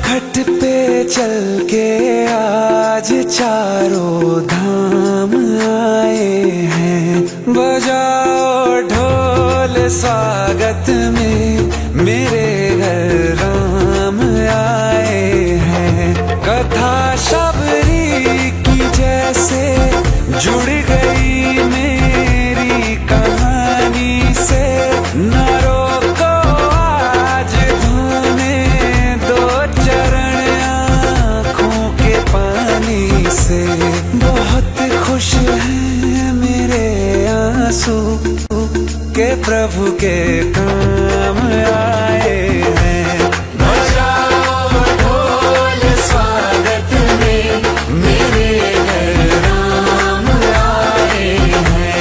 खट पे चल के आज चारों धाम आए हैं। बजाओ ढोल स्वागत में मेरे घर राम आए हैं। कथा शबरी की जैसे जुड़ गई मेरी कहानी से। न रोको आज धोने दो चरण आँखों के पानी से। बहुत खुश हैं मेरे आंसू के प्रभु के काम आए हैं। बजाओ ढोल स्वागत में मेरे घर राम आए हैं।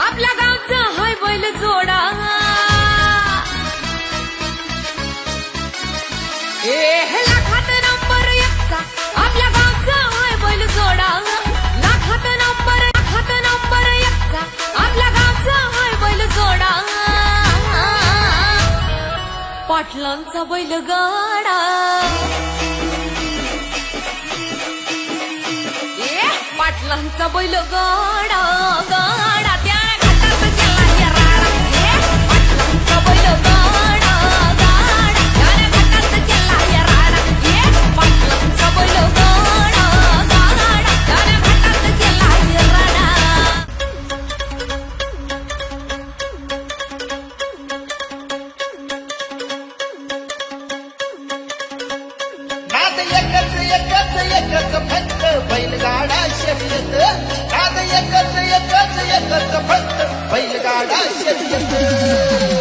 आपल्या गावचा हाय बैल जोडा। लाखात नंबर एकचा आपल्या गावचा हाय बैल जोडा। लाखात नंबर एकचा आपल्या गावचा हाय बैल जोडा। पाटलांचा बैलगाडा, पाटलांचा बैलगाडा गाडा त्याने घाटात केला या राडा। पाटलांचा बैलगाडा गाडा त्याने घाटात केला या राडा। पाटलांचा बैलगाडा गाडा त्याने घाटात केला या राडा। नाद एकच फक्त बैलगाडा शर्यत। नाद एकच फक्त बैलगाडा शर्यत।